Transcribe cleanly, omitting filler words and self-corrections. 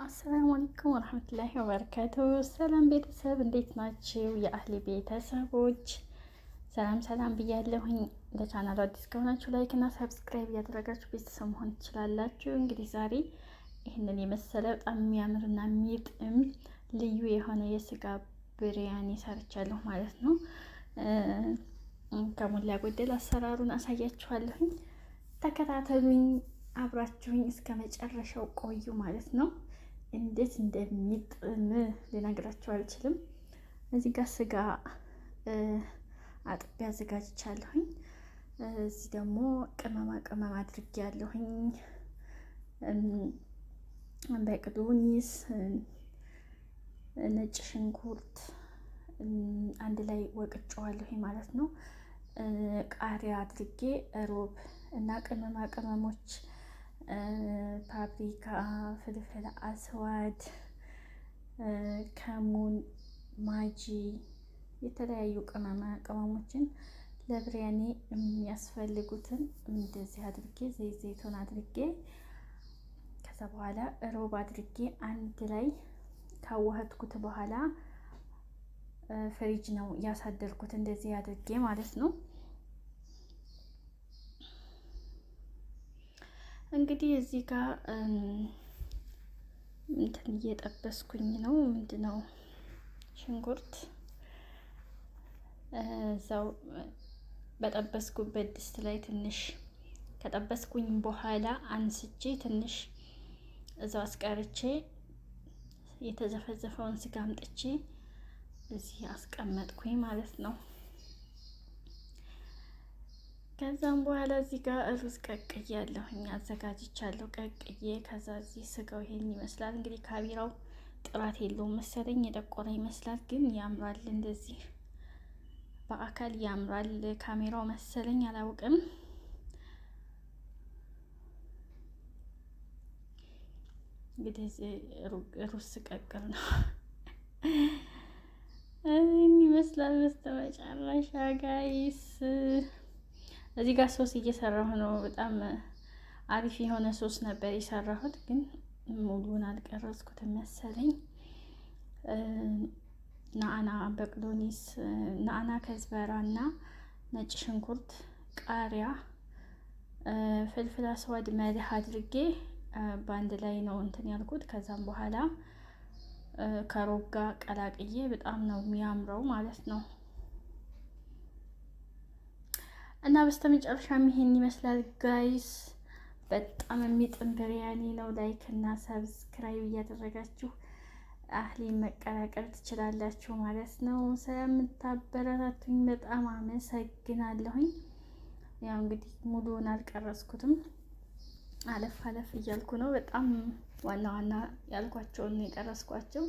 አሰላሙ አለይኩም ወረህመቱላሂ ወበረካቱሁ። ሰላም ቤተሰብ እንዴት ናችሁ? የአህሊ ቤተሰቦች ሰላም ብያለሁኝ። ለቻናሉ አዲስ ከሆናችሁ ላይክ እና ሰብስክራይብ እያደረጋችሁ ቤተሰብ መሆን ትችላላችሁ። እንግዲህ ዛሬ ይህንን የመሰለ በጣም የሚያምርና የሚጥም ልዩ የሆነ የስጋ ብሪያኒ ሰርቻለሁ ማለት ነው። ከሞላ ጎደል አሰራሩን አሳያችኋለሁኝ። ተከታተሉኝ፣ አብራችሁኝ እስከ መጨረሻው ቆዩ ማለት ነው። እንዴት እንደሚጥም ልነግራችሁ አልችልም። እዚህ ጋር ስጋ አጥቤ አዘጋጅቻለሁኝ። እዚህ ደግሞ ቅመም አድርጌያለሁኝ። በቅዶኒስ፣ ነጭ ሽንኩርት አንድ ላይ ወቅጨዋለሁኝ ማለት ነው። ቃሪያ አድርጌ ሮብ እና ቅመሞች ፓፕሪካ፣ ፍልፍል አስዋድ፣ ከሙን፣ ማጂ የተለያዩ ቅመሞችን ለብሪያኒ የሚያስፈልጉትን እንደዚህ አድርጌ ዘይቱን አድርጌ ከዛ በኋላ ሮብ አድርጌ አንድ ላይ ካዋህድኩት በኋላ ፍሪጅ ነው ያሳደርኩት እንደዚህ አድርጌ ማለት ነው። እንግዲህ እዚህ ጋር እንትን እየጠበስኩኝ ነው። ምንድነው ሽንኩርት እዛው በጠበስኩበት ድስት ላይ ትንሽ ከጠበስኩኝ በኋላ አንስቼ ትንሽ እዛው አስቀርቼ የተዘፈዘፈውን ስጋ አምጥቼ እዚህ አስቀመጥኩኝ ማለት ነው። ከዛም በኋላ እዚህ ጋር ሩዝ ቀቅያለሁኝ አዘጋጅቻለሁ። ቀቅዬ ከዛ እዚህ ስጋው ይሄን ይመስላል። እንግዲህ ካሜራው ጥራት የለውም መሰለኝ የጠቆረ ይመስላል፣ ግን ያምራል። እንደዚህ በአካል ያምራል። ካሜራው መሰለኝ አላውቅም። እንግዲህ ሩዝ ስቀቅል ነው ይሄን ይመስላል በስተመጨረሻ ጋይስ። እዚህ ጋር ሶስ እየሰራሁ ነው። በጣም አሪፍ የሆነ ሶስ ነበር የሰራሁት፣ ግን ሙሉውን አልቀረጽኩትም መሰለኝ። ናአና፣ በቅዶኒስ፣ ናአና፣ ከዝበራ እና ነጭ ሽንኩርት፣ ቃሪያ፣ ፍልፍል አስዋድ መልህ አድርጌ በአንድ ላይ ነው እንትን ያልኩት። ከዛም በኋላ ከሮብ ጋር ቀላቅዬ በጣም ነው የሚያምረው ማለት ነው። እና በስተመጨረሻም ይሄን ይመስላል ጋይስ። በጣም የሚጥም ብሪያኒ ነው። ላይክ እና ሰብስክራይብ እያደረጋችሁ አህሊን መቀላቀል ትችላላችሁ ማለት ነው። ስለምታበረታቱኝ በጣም አመሰግናለሁኝ። ያው እንግዲህ ሙሉውን አልቀረጽኩትም፣ አለፍ እያልኩ ነው። በጣም ዋና ያልኳቸውን የቀረጽኳቸው